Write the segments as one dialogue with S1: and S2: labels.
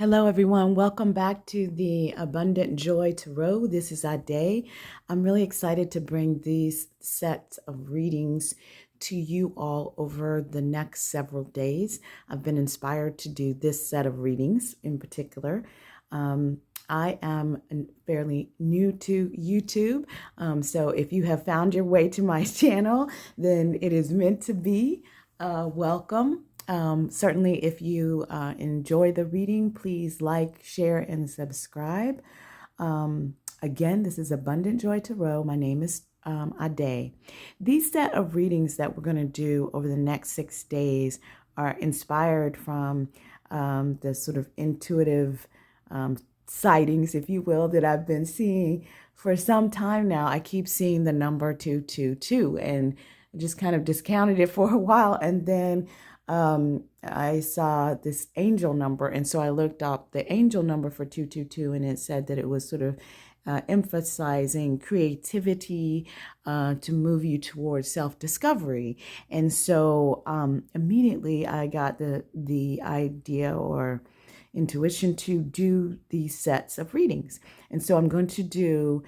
S1: Hello, everyone. Welcome back to the Abundant Joy Tarot. This is Ade. I'm really excited to bring these sets of readings to you all over the next several days. I've been inspired to do this set of readings in particular. I am fairly new to YouTube, so if you have found your way to my channel, then it is meant to be. Welcome. Certainly, if you enjoy the reading, please like, share, and subscribe. Again, this is Abundant Joy Tarot. My name is Ade. These set of readings that we're going to do over the next 6 days are inspired from the sort of intuitive sightings, if you will, that I've been seeing for some time now. I keep seeing the number 222, and I just kind of discounted it for a while, and then I saw this angel number, and so I looked up the angel number for 222, and it said that it was sort of emphasizing creativity to move you towards self-discovery. And so immediately I got the idea or intuition to do these sets of readings. And so I'm going to do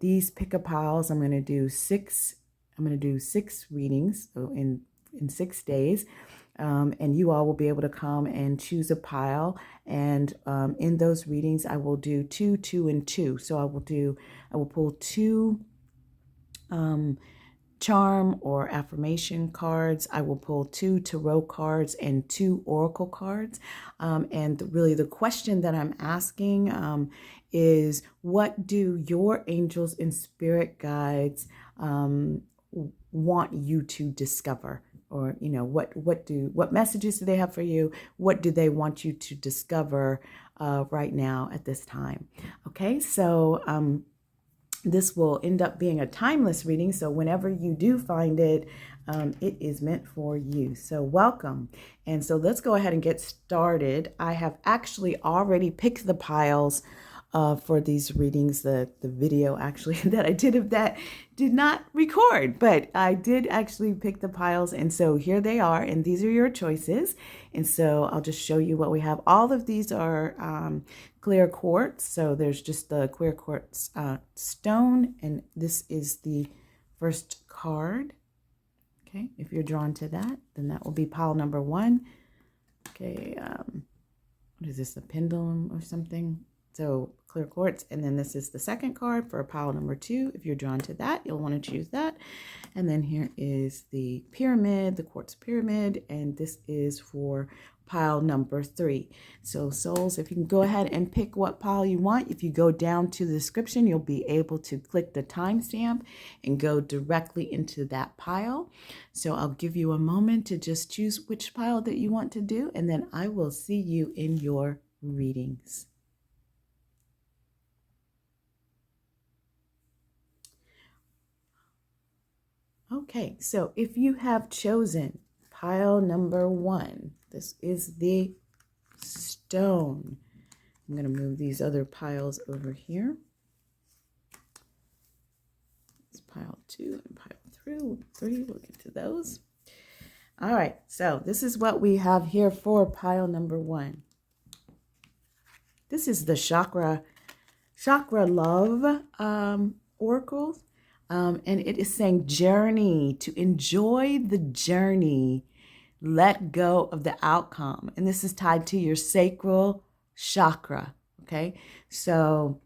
S1: these pick-a-piles. I'm going to do six readings, so in 6 days. And you all will be able to come and choose a pile. And in those readings, I will do 2, 2, and 2. So I will pull 2 charm or affirmation cards. I will pull 2 tarot cards and 2 oracle cards. And really the question that I'm asking is, what do your angels and spirit guides want you to discover? Or, you know, what messages do they have for you? What do they want you to discover right now at this time? Okay, so this will end up being a timeless reading. So whenever you do find it, it is meant for you. So welcome. And so let's go ahead and get started. I have actually already picked the piles for these readings. The video actually that I did of that did not record, but I did actually pick the piles, and so here they are, and these are your choices. And so I'll just show you what we have. All of these are clear quartz, so there's just the clear quartz stone, and this is the first card. Okay, if you're drawn to that, then that will be pile number 1. Okay, what is this, a pendulum or something? So clear quartz, and then this is the second card for pile number 2. If you're drawn to that, you'll want to choose that. And then here is the pyramid, the quartz pyramid, and this is for pile number 3. So souls, if you can go ahead and pick what pile you want. If you go down to the description, you'll be able to click the timestamp and go directly into that pile. So I'll give you a moment to just choose which pile that you want to do, and then I will see you in your readings. Okay, so if you have chosen pile number 1, this is the stone. I'm going to move these other piles over here. It's pile 2 and pile 3. We'll get to those. All right, so this is what we have here for pile number 1. This is the chakra love oracle. And it is saying journey, to enjoy the journey, let go of the outcome. And this is tied to your sacral chakra, okay? So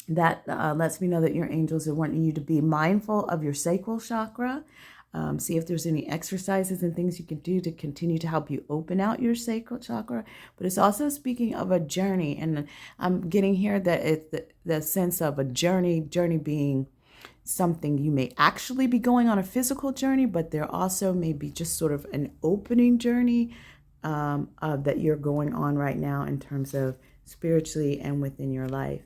S1: that lets me know that your angels are wanting you to be mindful of your sacral chakra. See if there's any exercises and things you can do to continue to help you open out your sacral chakra. But it's also speaking of a journey. And I'm getting here that it's the sense of a journey being something you may actually be going on a physical journey, but there also may be just sort of an opening journey that you're going on right now in terms of spiritually and within your life.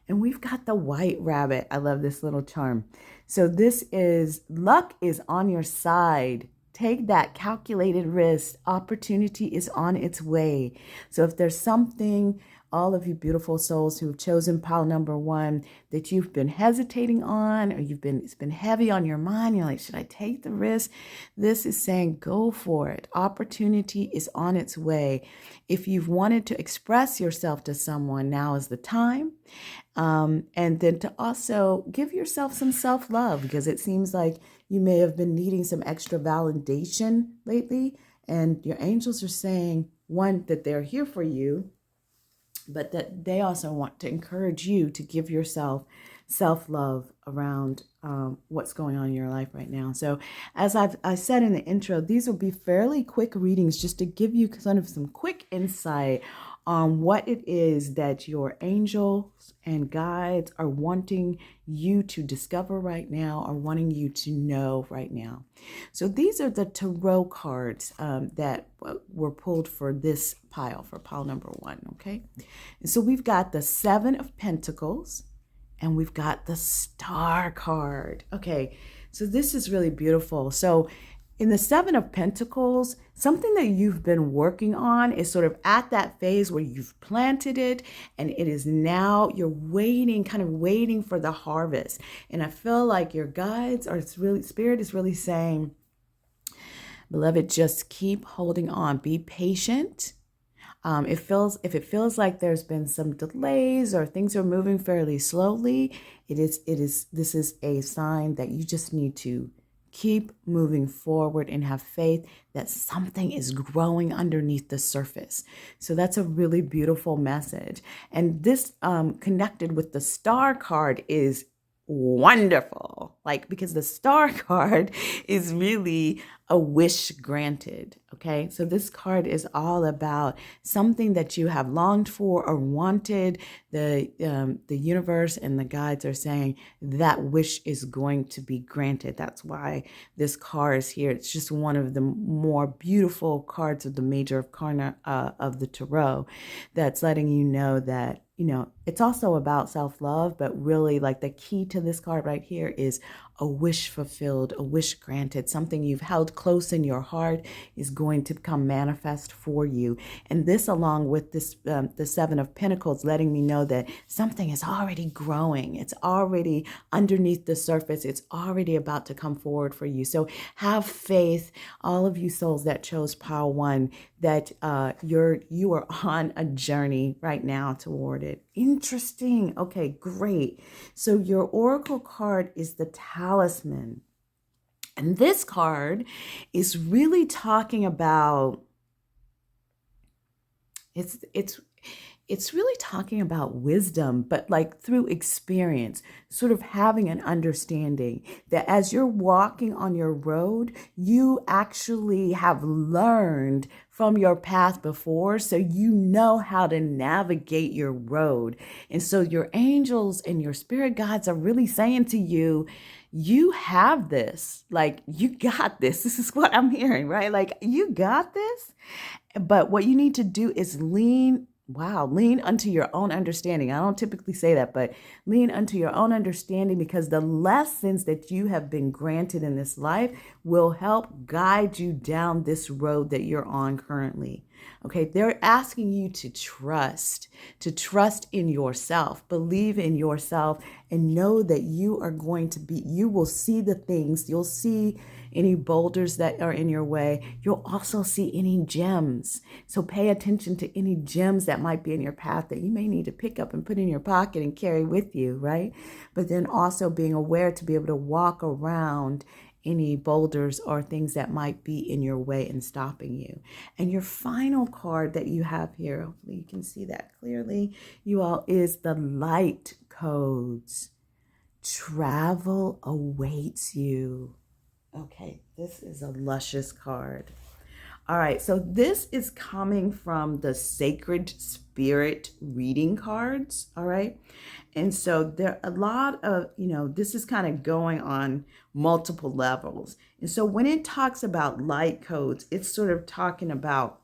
S1: And we've got the white rabbit. I love this little charm. So this is luck is on your side Take that calculated risk. Opportunity is on its way. So if there's something, all of you beautiful souls who've chosen pile number 1 that you've been hesitating on, or it's been heavy on your mind, you're like, should I take the risk? This is saying go for it. Opportunity is on its way. If you've wanted to express yourself to someone, now is the time. And then to also give yourself some self-love, because it seems like you may have been needing some extra validation lately. And your angels are saying, one, that they're here for you, but that they also want to encourage you to give yourself self-love around what's going on in your life right now. So as I said in the intro, these will be fairly quick readings just to give you kind of some quick insight on what it is that your angels and guides are wanting you to discover right now, or wanting you to know right now. So these are the tarot cards that were pulled for this pile, for pile number 1, okay? And so we've got the 7 of Pentacles, and we've got the Star card. Okay, so this is really beautiful. So in the 7 of Pentacles, something that you've been working on is sort of at that phase where you've planted it, and it is now, you're waiting, kind of waiting for the harvest. And I feel like your guides, or Spirit is really saying, beloved, just keep holding on. Be patient. If it feels like there's been some delays or things are moving fairly slowly, this is a sign that you just need to keep moving forward and have faith that something is growing underneath the surface. So that's a really beautiful message. And this connected with the Star card is wonderful, because the Star card is really a wish granted. Okay, so this card is all about something that you have longed for or wanted. The universe and the guides are saying that wish is going to be granted. That's why this card is here. It's just one of the more beautiful cards of the major arcana of the tarot, that's letting you know that, it's also about self-love, but really the key to this card right here is a wish fulfilled, a wish granted. Something you've held close in your heart is going to come manifest for you. And this, along with this, the 7 of Pentacles, letting me know that something is already growing. It's already underneath the surface. It's already about to come forward for you. So have faith, all of you souls that chose pile 1, that you are on a journey right now toward it. Interesting. Okay, great. So your oracle card is the Talisman. And this card is really talking about, it's really talking about wisdom, but through experience, sort of having an understanding that as you're walking on your road, you actually have learned from your path before, so you know how to navigate your road. And so your angels and your spirit guides are really saying to you, you have this, you got this. This is what I'm hearing, right? You got this. But what you need to do is lean unto your own understanding. I don't typically say that, but lean unto your own understanding, because the lessons that you have been granted in this life will help guide you down this road that you're on currently. Okay, they're asking you to trust in yourself, believe in yourself, and know that you will see the things, you'll see any boulders that are in your way. You'll also see any gems. So pay attention to any gems that might be in your path that you may need to pick up and put in your pocket and carry with you, right? But then also being aware to be able to walk around any boulders or things that might be in your way and stopping you. And your final card that you have here, hopefully you can see that clearly, you all, is the Light Codes. Travel awaits you. Okay, this is a luscious card. All right, so this is coming from the Sacred Spirit reading cards, all right? And so there are a lot of, this is kind of going on multiple levels. And so when it talks about light codes, it's sort of talking about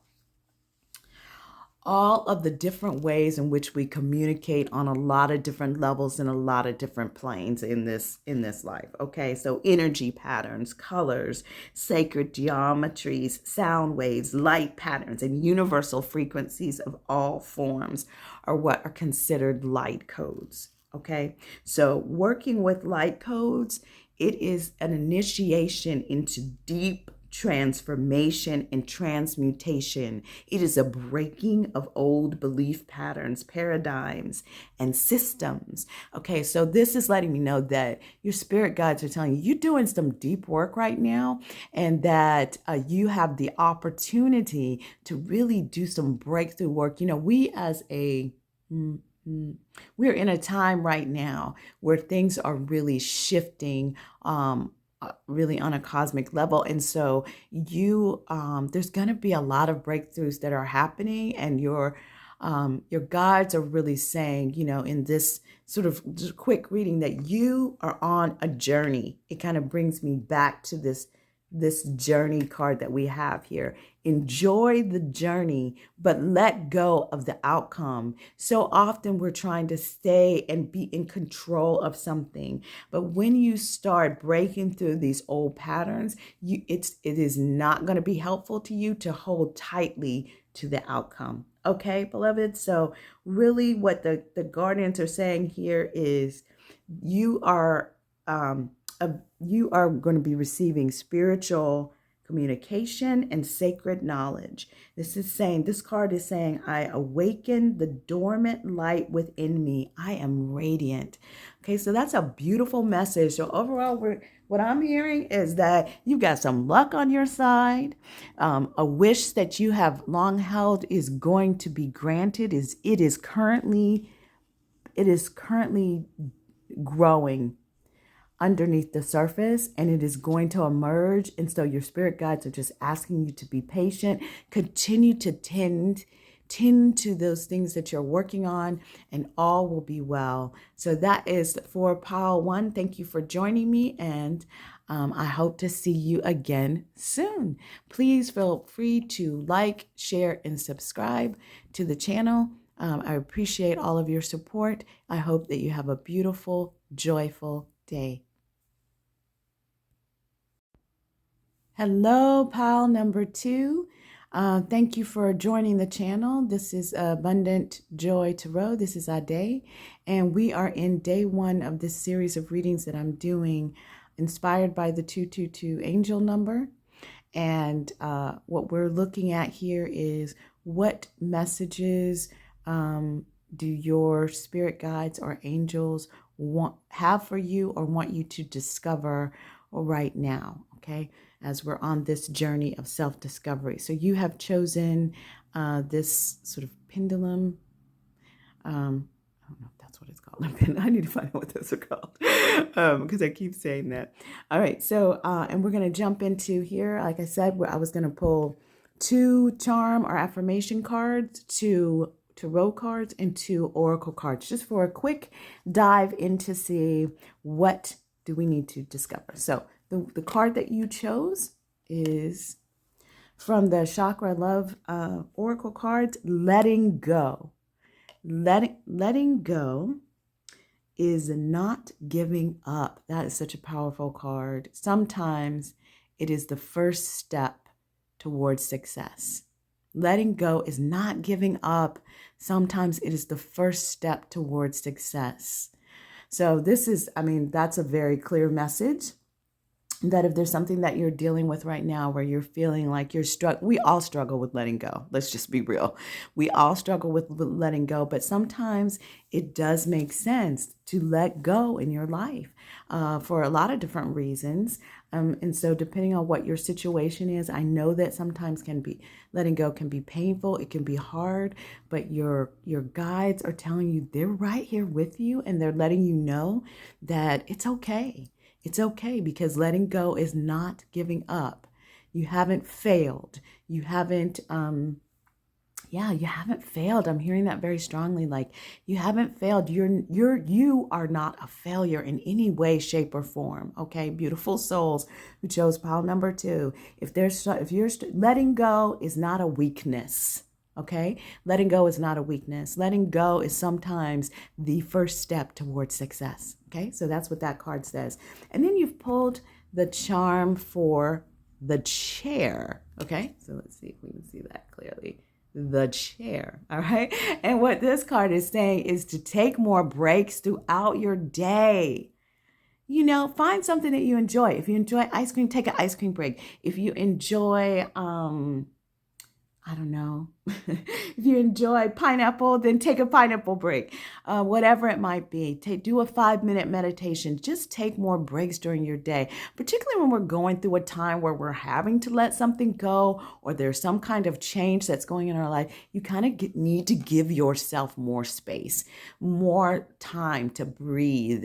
S1: all of the different ways in which we communicate on a lot of different levels and a lot of different planes in this life. Okay, so energy patterns, colors, sacred geometries, sound waves, light patterns, and universal frequencies of all forms are what are considered light codes. Okay, so working with light codes, it is an initiation into deep transformation and transmutation. It is a breaking of old belief patterns, paradigms, and systems. Okay, so this is letting me know that your spirit guides are telling you you're doing some deep work right now, and that you have the opportunity to really do some breakthrough work. We as a we're in a time right now where things are really shifting, really on a cosmic level. And so there's going to be a lot of breakthroughs that are happening, and your guides are really saying, in this sort of just quick reading, that you are on a journey. It kind of brings me back to this journey card that we have here. Enjoy the journey, but let go of the outcome. So often we're trying to stay and be in control of something. But when you start breaking through these old patterns, it is not going to be helpful to you to hold tightly to the outcome. Okay, beloved? So really what the guardians are saying here is you are you are going to be receiving spiritual communication and sacred knowledge. This card is saying, I awaken the dormant light within me. I am radiant. Okay, so that's a beautiful message. So overall, what I'm hearing is that you've got some luck on your side. A wish that you have long held is going to be granted. It is currently growing underneath the surface, and it is going to emerge. And so your spirit guides are just asking you to be patient, continue to tend to those things that you're working on, and all will be well. So that is for pile 1. Thank you for joining me, and I hope to see you again soon. Please feel free to like, share, and subscribe to the channel. I appreciate all of your support. I hope that you have a beautiful, joyful day. Hello, pile number 2. Thank you for joining the channel. This is Abundant Joy Tarot. This is Ade, and we are in day 1 of this series of readings that I'm doing, inspired by the 222 angel number. And what we're looking at here is, what messages do your spirit guides or angels have for you, or want you to discover right now? Okay, as we're on this journey of self-discovery. So you have chosen this sort of pendulum. I don't know if that's what it's called. I need to find out what those are called, because I keep saying that. All right, so and we're going to jump into here. Like I said, I was going to pull 2 charm or affirmation cards, 2 tarot cards, and 2 oracle cards, just for a quick dive in to see what do we need to discover. So the card that you chose is from the Chakra Love Oracle cards, Letting Go. Letting go is not giving up. That is such a powerful card. Sometimes it is the first step towards success. Letting go is not giving up. Sometimes it is the first step towards success. So that's a very clear message, that if there's something that you're dealing with right now where you're feeling like you're struck, we all struggle with letting go. Let's just be real. We all struggle with letting go, but sometimes it does make sense to let go in your life for a lot of different reasons. And so depending on what your situation is, I know that sometimes letting go can be painful. It can be hard, but your guides are telling you they're right here with you, and they're letting you know that it's okay. It's okay, because letting go is not giving up. You haven't failed. You haven't, you haven't failed. I'm hearing that very strongly. Like, you haven't failed. You are not a failure in any way, shape, or form. Okay, beautiful souls who chose pile number 2. If you're letting go is not a weakness. Okay. Letting go is not a weakness. Letting go is sometimes the first step towards success. Okay. So that's what that card says. And then you've pulled the charm for the chair. Okay. So let's see if we can see that clearly. The chair. All right. And what this card is saying is to take more breaks throughout your day. You know, find something that you enjoy. If you enjoy ice cream, take an ice cream break. If you enjoy, I don't know. If you enjoy pineapple, then take a pineapple break. Whatever it might be. Do a 5-minute meditation. Just take more breaks during your day, particularly when we're going through a time where we're having to let something go or there's some kind of change that's going in our life. You kind of need to give yourself more space, more time to breathe.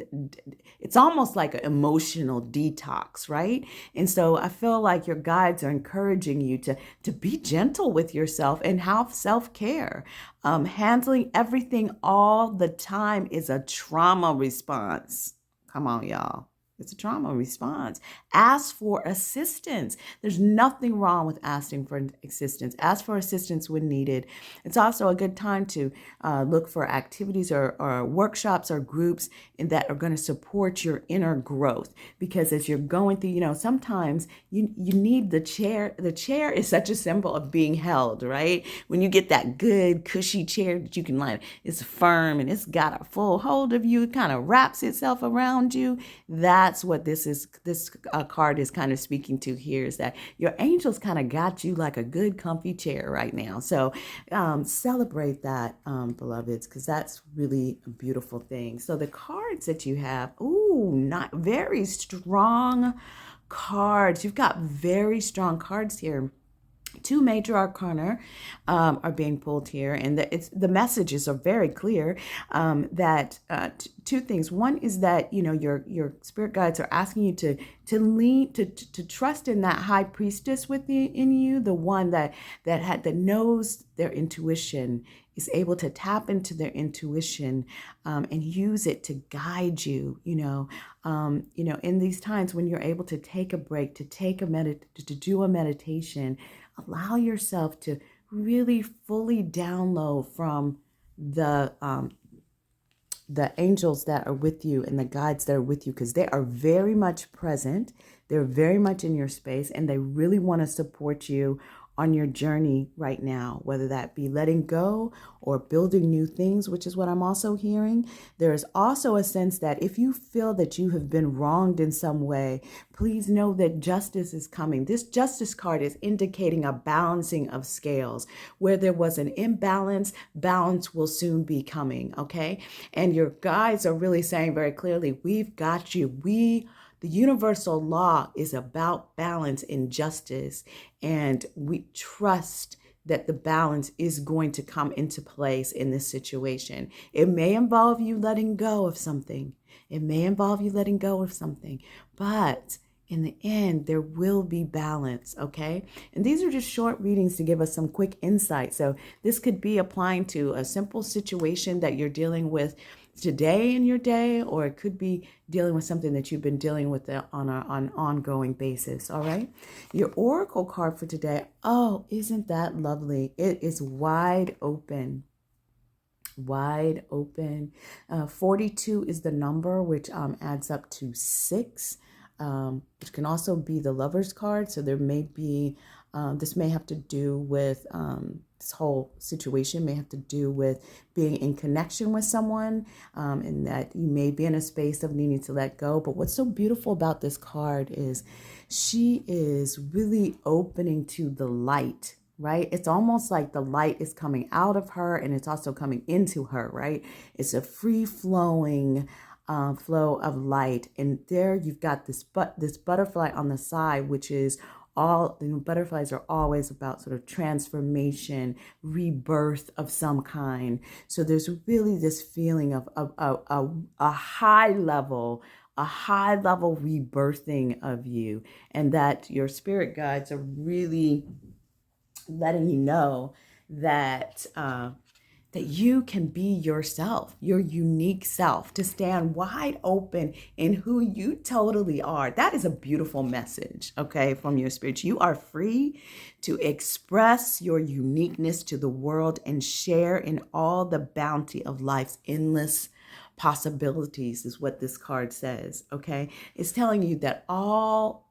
S1: It's almost like an emotional detox, right? And so I feel like your guides are encouraging you to be gentle with yourself and have self-care. Handling everything all the time is a trauma response. Come on, y'all. It's a trauma response. Ask for assistance. There's nothing wrong with asking for assistance. Ask for assistance when needed. It's also a good time to look for activities or workshops or groups that are going to support your inner growth. Because as you're going through, you know, sometimes you need the chair. The chair is such a symbol of being held, right? When you get that good, cushy chair that you can like, it's firm and it's got a full hold of you, it kind of wraps itself around you. That's what this card is kind of speaking to here, is that your angels kind of got you like a good comfy chair right now. So celebrate that, beloveds, because that's really a beautiful thing. So the cards that you have, ooh, not very strong cards. You've got very strong cards here. 2 major arcana are being pulled here, and the messages are very clear. That 2 things. One is that, you know, your spirit guides are asking you to lean to trust in that high priestess in you, the one that knows their intuition, is able to tap into their intuition and use it to guide you. You know, in these times when you're able to take a break, to do a meditation. Allow yourself to really fully download from the angels that are with you and the guides that are with you, because they are very much present. They're very much in your space, and they really want to support you on your journey right now, whether that be letting go or building new things, which is what I'm also hearing. There is also a sense that if you feel that you have been wronged in some way, please know that justice is coming. This justice card is indicating a balancing of scales. Where there was an imbalance, balance will soon be coming, okay? And your guides are really saying very clearly, we've got you. The universal law is about balance and justice, and we trust that the balance is going to come into place in this situation. It may involve you letting go of something. But in the end, there will be balance, okay? And these are just short readings to give us some quick insight. So this could be applying to a simple situation that you're dealing with today in your day, or it could be dealing with something that you've been dealing with on an ongoing basis, all right? Your oracle card for today, oh, isn't that lovely? It is wide open. Wide open. 42 is the number, which adds up to 6, which can also be the Lover's card. So there may be, this may have to do with, this whole situation may have to do with being in connection with someone, and that you may be in a space of needing to let go. But what's so beautiful about this card is she is really opening to the light, right? It's almost like the light is coming out of her and it's also coming into her, right? It's a free flowing flow of light. And there you've got this butterfly on the side, which is butterflies are always about sort of transformation, rebirth of some kind. So there's really this feeling of a high level rebirthing of you, and that your spirit guides are really letting you know that that you can be yourself, your unique self, to stand wide open in who you totally are. That is a beautiful message, okay, from your spirit. You are free to express your uniqueness to the world and share in all the bounty of life's endless possibilities, is what this card says. Okay, it's telling you that all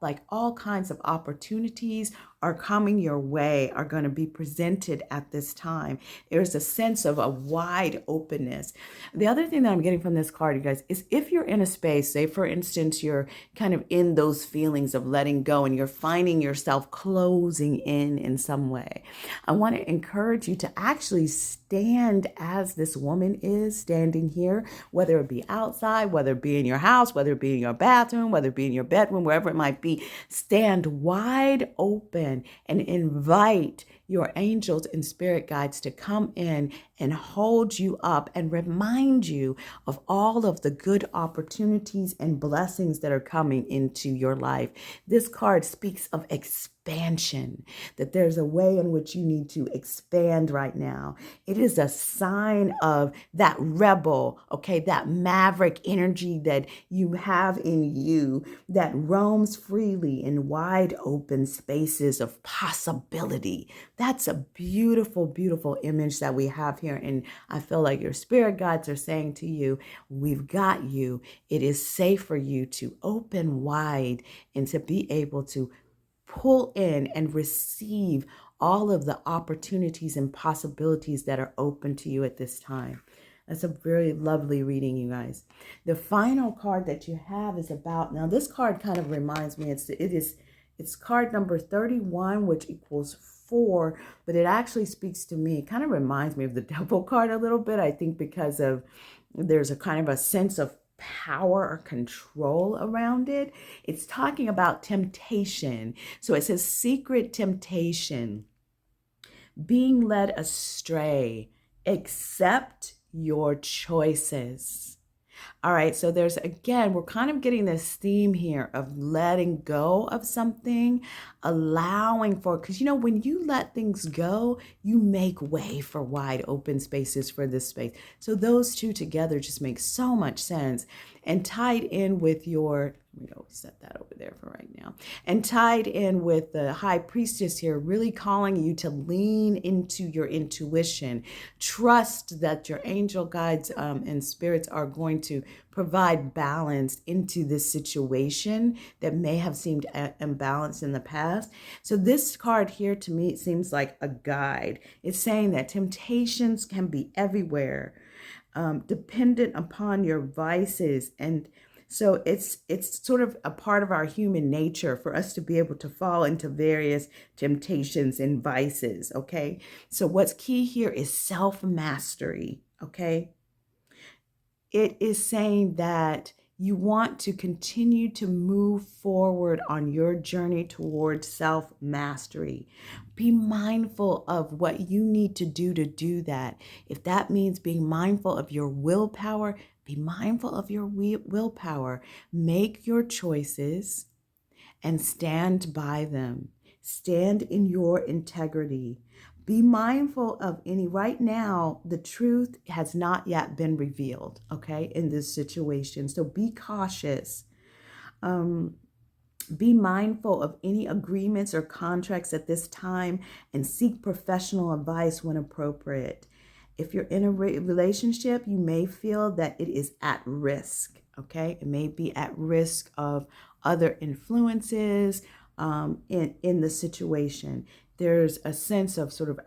S1: kinds of opportunities are coming your way, are going to be presented at this time. There's a sense of a wide openness. The other thing that I'm getting from this card, you guys, is if you're in a space, say for instance, you're kind of in those feelings of letting go and you're finding yourself closing in some way, I want to encourage you to actually stand as this woman is standing here, whether it be outside, whether it be in your house, whether it be in your bathroom, whether it be in your bedroom, wherever it might be. Stand wide open and invite your angels and spirit guides to come in and hold you up and remind you of all of the good opportunities and blessings that are coming into your life. This card speaks of expansion, that there's a way in which you need to expand right now. It is a sign of that rebel, okay, that maverick energy that you have in you that roams freely in wide open spaces of possibility. That's a beautiful, beautiful image that we have here. And I feel like your spirit guides are saying to you, we've got you. It is safe for you to open wide and to be able to pull in and receive all of the opportunities and possibilities that are open to you at this time. That's a very lovely reading, you guys. The final card that you have is about, now this card kind of reminds me, it's card number 31, which equals 4, but it actually speaks to me. It kind of reminds me of the Devil card a little bit, I think, because of there's a kind of a sense of power or control around it. It's talking about temptation. So it says secret temptation, being led astray, accept your choices. All right, so there's, again, we're kind of getting this theme here of letting go of something, allowing for, because when you let things go, you make way for wide open spaces for this space. So those two together just make so much sense. And tied in with your, we always set that over there for right now, and tied in with the high priestess here, really calling you to lean into your intuition. Trust that your angel guides and spirits are going to provide balance into this situation that may have seemed imbalanced in the past. So this card here, to me, it seems like a guide. It's saying that temptations can be everywhere, dependent upon your vices. And so it's sort of a part of our human nature for us to be able to fall into various temptations and vices, okay? So what's key here is self-mastery, okay? It is saying that you want to continue to move forward on your journey towards self-mastery. Be mindful of what you need to do that. If that means being mindful of your willpower, be mindful of your willpower. Make your choices and stand by them. Stand in your integrity. Be mindful of right now, the truth has not yet been revealed, okay, in this situation. So be cautious. Be mindful of any agreements or contracts at this time and seek professional advice when appropriate. If you're in a relationship, you may feel that it is at risk, okay? It may be at risk of other influences in the situation. There's a sense of sort of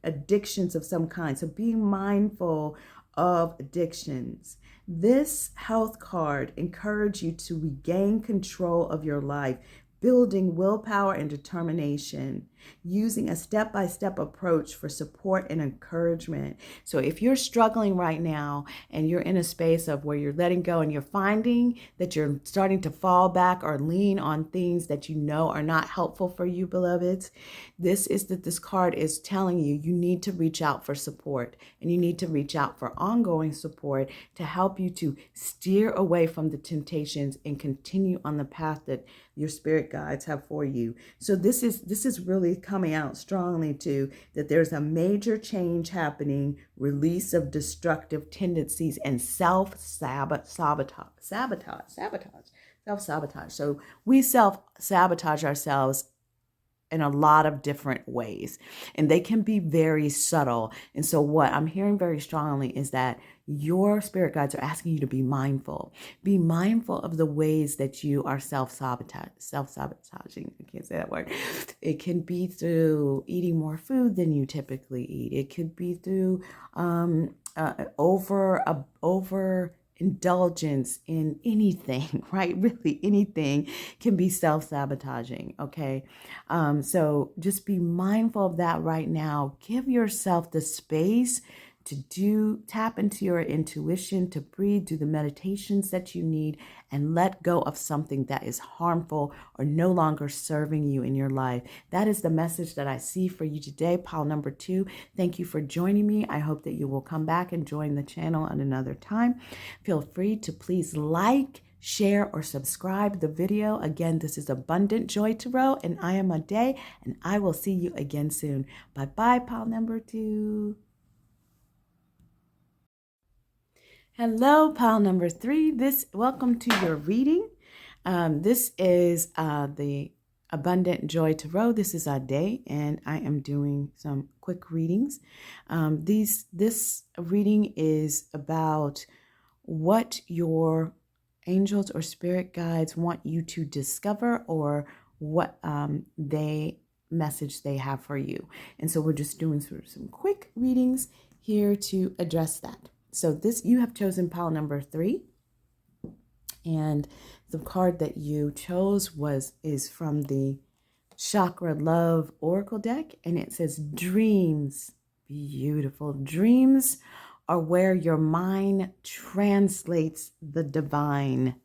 S1: addictions of some kind. So being mindful of addictions. This health card encourages you to regain control of your life, building willpower and determination, using a step-by-step approach for support and encouragement. So if you're struggling right now and you're in a space of where you're letting go and you're finding that you're starting to fall back or lean on things that you know are not helpful for you, beloveds, this card is telling you you need to reach out for support, and you need to reach out for ongoing support to help you to steer away from the temptations and continue on the path that your spirit guides have for you. So this is really really coming out strongly too that there's a major change happening, release of destructive tendencies and self-sabotage. So we self-sabotage ourselves in a lot of different ways, and they can be very subtle. And so what I'm hearing very strongly is that your spirit guides are asking you to be mindful. Be mindful of the ways that you are self-sabotaging. I can't say that word. It can be through eating more food than you typically eat. It could be through over indulgence in anything, right? Really anything can be self-sabotaging, okay? So just be mindful of that right now. Give yourself the space to tap into your intuition, to breathe, do the meditations that you need, and let go of something that is harmful or no longer serving you in your life. That is the message that I see for you today, pile number 2. Thank you for joining me. I hope that you will come back and join the channel at another time. Feel free to please like, share, or subscribe the video. Again, this is Abundant Joy Tarot, and I am Ade, and I will see you again soon. Bye-bye, pile number 2. Hello, pile number 3. Welcome to your reading. This is the Abundant Joy Tarot. This is Ade, and I am doing some quick readings. This reading is about what your angels or spirit guides want you to discover, or what message they have for you. And so we're just doing sort of some quick readings here to address that. So you have chosen pile number 3, and the card that you chose is from the Chakra Love Oracle deck, and it says dreams. Beautiful. Dreams are where your mind translates the divine.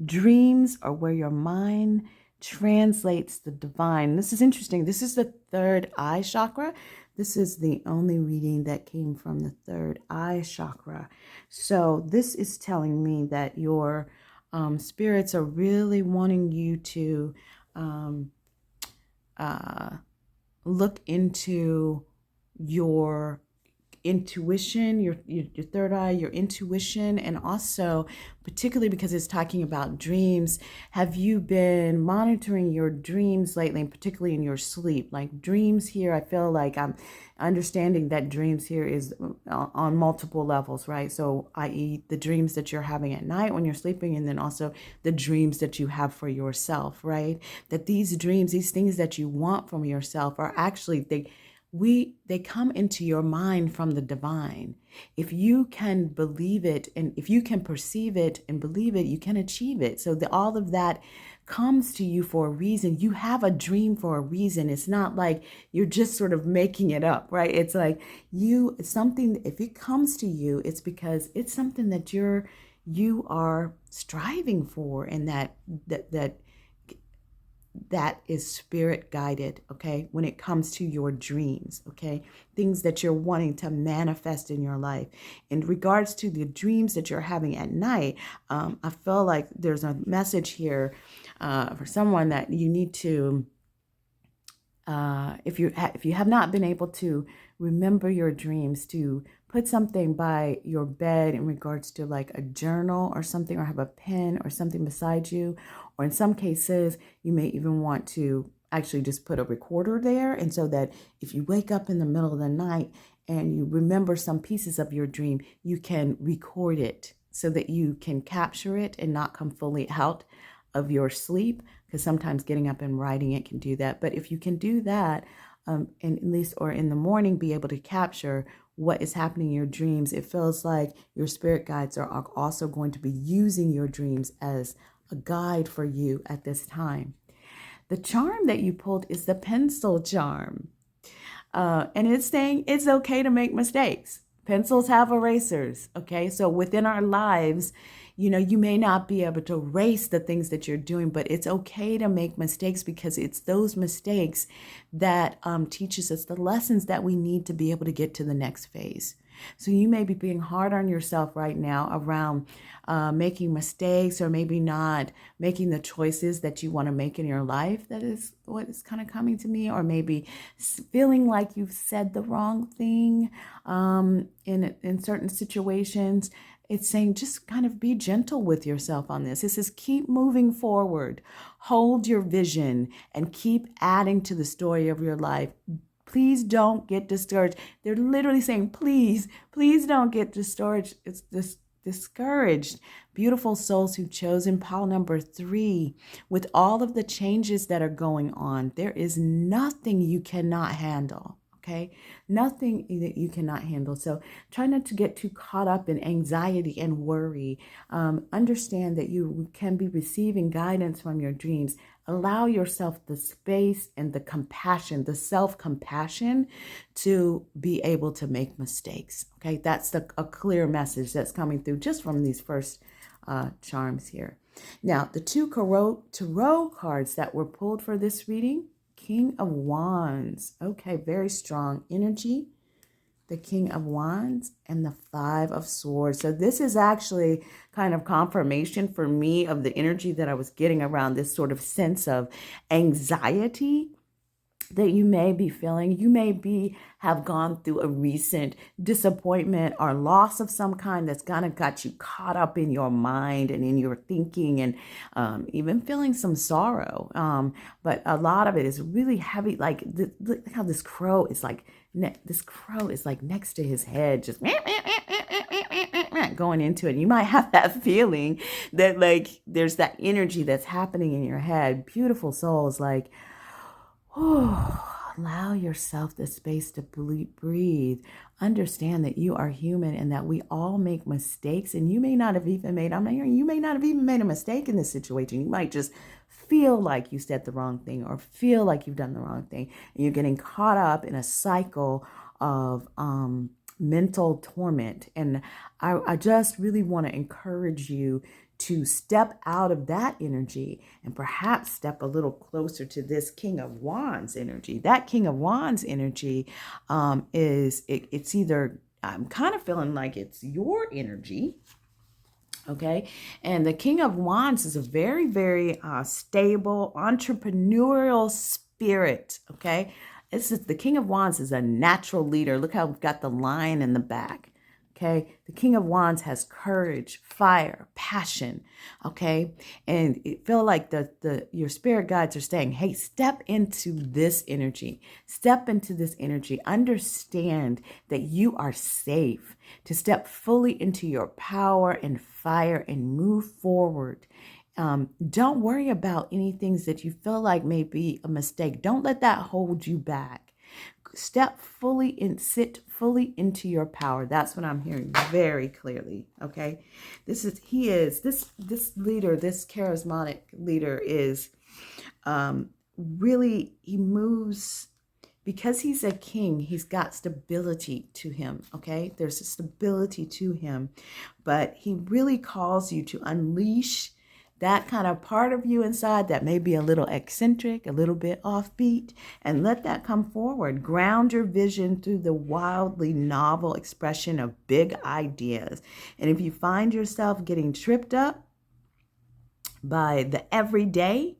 S1: Dreams are where your mind translates the divine. This is interesting. This is the third eye chakra. This is the only reading that came from the third eye chakra. So this is telling me that your spirits are really wanting you to look into your intuition, your third eye, your intuition, and also particularly because it's talking about dreams. Have you been monitoring your dreams lately, and particularly in your sleep? Like dreams here, I feel like I'm understanding that dreams here is on multiple levels, right? So i.e. the dreams that you're having at night when you're sleeping, and then also the dreams that you have for yourself, right? That these dreams, these things that you want from yourself are actually, they come into your mind from the divine. If you can believe it, and if you can perceive it and believe it, you can achieve it. So all of that comes to you for a reason. You have a dream for a reason. It's not like you're just sort of making it up, right? It's like it's something, if it comes to you, it's because it's something that you are striving for, and that is spirit guided, okay, when it comes to your dreams, okay, things that you're wanting to manifest in your life. In regards to the dreams that you're having at night, I feel like there's a message here for someone that you need to, if you have not been able to remember your dreams, to put something by your bed in regards to like a journal or something, or have a pen or something beside you. Or in some cases, you may even want to actually just put a recorder there. And so that if you wake up in the middle of the night and you remember some pieces of your dream, you can record it so that you can capture it and not come fully out of your sleep. Because sometimes getting up and writing it can do that. But if you can do that, and at least, or in the morning, be able to capture what is happening in your dreams, it feels like your spirit guides are also going to be using your dreams as a guide for you at this time. The charm that you pulled is the pencil charm. And it's saying it's okay to make mistakes. Pencils have erasers, okay? So within our lives, you may not be able to erase the things that you're doing, but it's okay to make mistakes, because it's those mistakes that teaches us the lessons that we need to be able to get to the next phase. So you may be being hard on yourself right now around making mistakes, or maybe not making the choices that you want to make in your life. That is what is kind of coming to me. Or maybe feeling like you've said the wrong thing in certain situations. It's saying just kind of be gentle with yourself on this. It says keep moving forward, hold your vision, and keep adding to the story of your life. Please don't get discouraged. They're literally saying, please, please don't get discouraged. It's this discouraged. Beautiful souls who've chosen pile number 3. With all of the changes that are going on, there is nothing you cannot handle. Okay, nothing that you cannot handle. So try not to get too caught up in anxiety and worry. Understand that you can be receiving guidance from your dreams. Allow yourself the space and the compassion, the self-compassion to be able to make mistakes. Okay, that's a clear message that's coming through just from these first charms here. Now, the 2 tarot cards that were pulled for this reading, King of Wands. Okay, very strong energy. The King of Wands and the 5 of Swords. So this is actually kind of confirmation for me of the energy that I was getting around this sort of sense of anxiety that you may be feeling. You may have gone through a recent disappointment or loss of some kind that's kind of got you caught up in your mind and in your thinking, and even feeling some sorrow. But a lot of it is really heavy. Like look how this crow is like next to his head, just going into it. You might have that feeling that like there's that energy that's happening in your head. Beautiful souls, like, allow yourself the space to breathe. Understand that you are human and that we all make mistakes. And you may not have even made, you may not have even made a mistake in this situation. You might just feel like you said the wrong thing or feel like you've done the wrong thing. And you're getting caught up in a cycle of mental torment. And I just really want to encourage you to step out of that energy and perhaps step a little closer to this King of Wands energy. That King of Wands energy it's either, I'm kind of feeling like it's your energy. Okay. And the King of Wands is a very, very stable entrepreneurial spirit. Okay. The King of Wands is a natural leader. Look how we've got the lion in the back. Okay, the King of Wands has courage, fire, passion. Okay, and it feel like your spirit guides are saying, "Hey, step into this energy. Step into this energy. Understand that you are safe to step fully into your power and fire and move forward." Don't worry about any things that you feel like may be a mistake. Don't let that hold you back. Step fully in, sit fully into your power. That's what I'm hearing very clearly. Okay. This leader, this charismatic leader is really, he moves because he's a king. He's got stability to him. Okay. There's a stability to him, but he really calls you to unleash that kind of part of you inside that may be a little eccentric, a little bit offbeat, and let that come forward. Ground your vision through the wildly novel expression of big ideas. And if you find yourself getting tripped up by the everyday,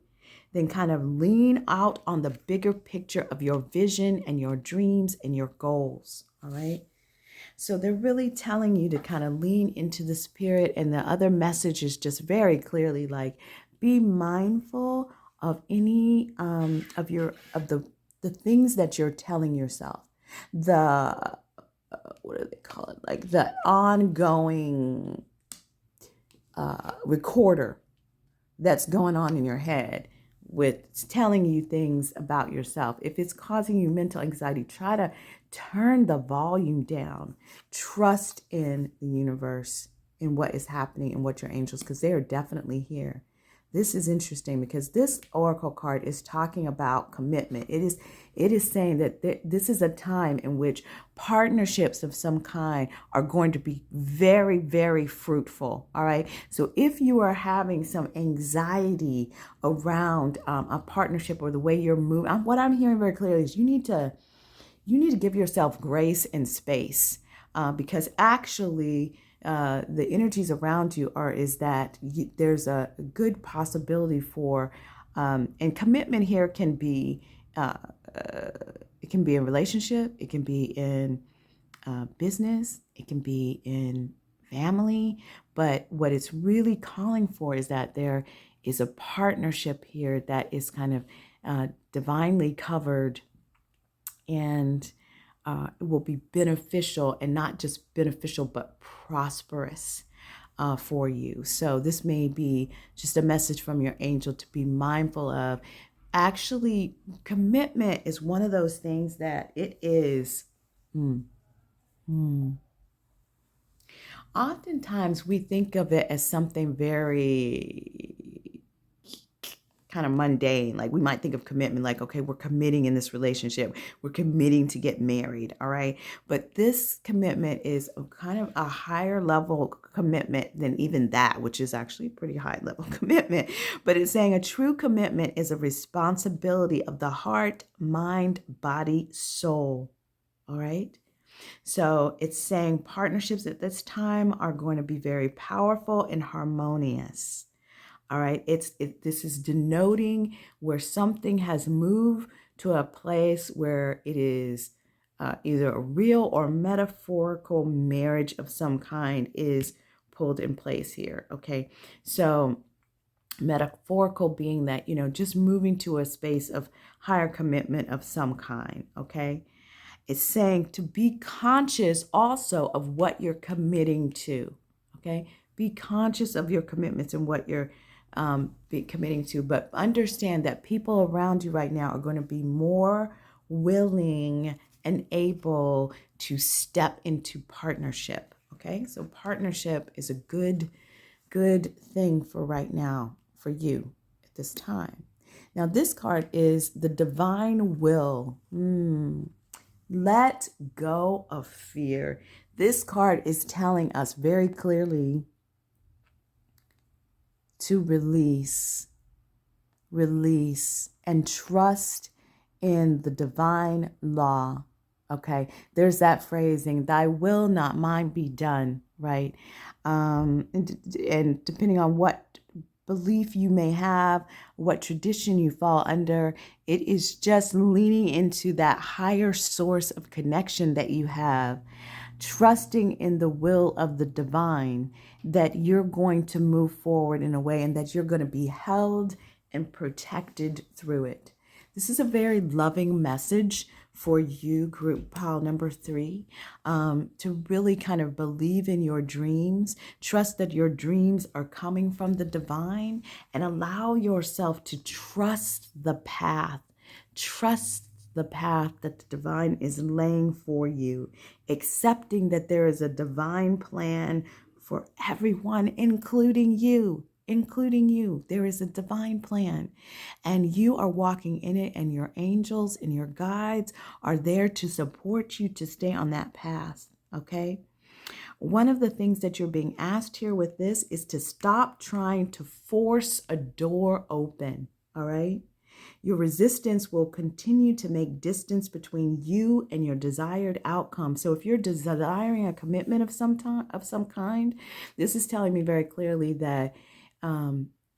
S1: then kind of lean out on the bigger picture of your vision and your dreams and your goals. All right. So they're really telling you to kind of lean into the spirit. And the other message is just very clearly like, be mindful of any of the things that you're telling yourself. What do they call it? Like the ongoing recorder that's going on in your head with telling you things about yourself. If it's causing you mental anxiety, try to turn the volume down. Trust in the universe, in what is happening and what your angels, because they are definitely here. This is interesting because this oracle card is talking about commitment. It is saying that this is a time in which partnerships of some kind are going to be very, very fruitful. All right. So if you are having some anxiety around a partnership or the way you're moving, what I'm hearing very clearly is you need to give yourself grace and space. because actually the energies around you is that there's a good possibility for, and commitment here can be, uh, it can be in relationship, it can be in business, it can be in family, but what it's really calling for is that there is a partnership here that is kind of divinely covered, and it will be beneficial, and not just beneficial, but prosperous for you. So this may be just a message from your angel to be mindful of. Actually, commitment is one of those things that it is. Hmm, hmm. Oftentimes we think of it as something very kind of mundane. Like we might think of commitment like, okay, we're committing in this relationship. We're committing to get married. All right. But this commitment is a kind of a higher level commitment than even that, which is actually a pretty high level commitment. But it's saying a true commitment is a responsibility of the heart, mind, body, soul. All right. So it's saying partnerships at this time are going to be very powerful and harmonious. All right. This is denoting where something has moved to a place where it is either a real or metaphorical marriage of some kind is pulled in place here. Okay. So metaphorical being that, just moving to a space of higher commitment of some kind. Okay. It's saying to be conscious also of what you're committing to. Okay. Be conscious of your commitments and what you're be committing to, but understand that people around you right now are going to be more willing and able to step into partnership. Okay. So partnership is a good thing for right now for you at this time. Now, this card is the divine will. Let go of fear. This card is telling us very clearly to release, and trust in the divine law. Okay, there's that phrasing, thy will, not mine, be done, right? And depending on what belief you may have, what tradition you fall under, it is just leaning into that higher source of connection that you have, trusting in the will of the divine, that you're going to move forward in a way and that you're going to be held and protected through it. This is a very loving message for you, group pile number 3, to really kind of believe in your dreams, trust that your dreams are coming from the divine, and allow yourself to trust the path. Trust the path that the divine is laying for you, accepting that there is a divine plan for everyone, including you. There is a divine plan, and you are walking in it, and your angels and your guides are there to support you to stay on that path. Okay. One of the things that you're being asked here with this is to stop trying to force a door open. All right. Your resistance will continue to make distance between you and your desired outcome. So if you're desiring a commitment of some kind, this is telling me very clearly that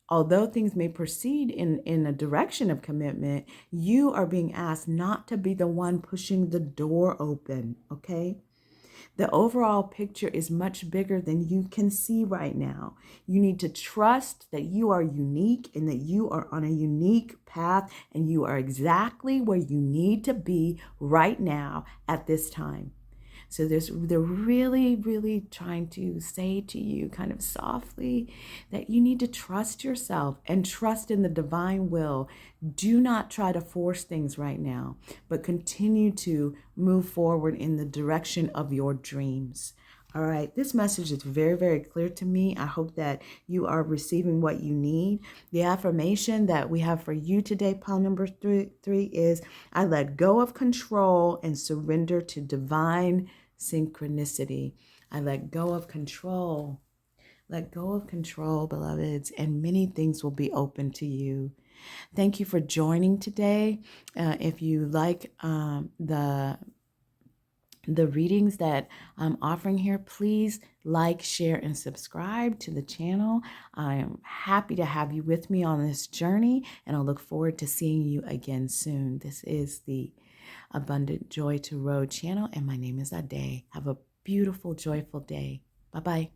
S1: although things may proceed in a direction of commitment, you are being asked not to be the one pushing the door open. Okay. The overall picture is much bigger than you can see right now. You need to trust that you are unique and that you are on a unique path, and you are exactly where you need to be right now at this time. So they're really, really trying to say to you kind of softly that you need to trust yourself and trust in the divine will. Do not try to force things right now, but continue to move forward in the direction of your dreams. All right, this message is very, very clear to me. I hope that you are receiving what you need. The affirmation that we have for you today, pile number three, is I let go of control and surrender to divine synchronicity. I let go of control. Let go of control, beloveds, and many things will be open to you. Thank you for joining today. If you like the the readings that I'm offering here, please like, share, and subscribe to the channel. I am happy to have you with me on this journey, and I look forward to seeing you again soon. This is the Abundant Joy to Road channel, and my name is Ade. Have a beautiful, joyful day. Bye-bye.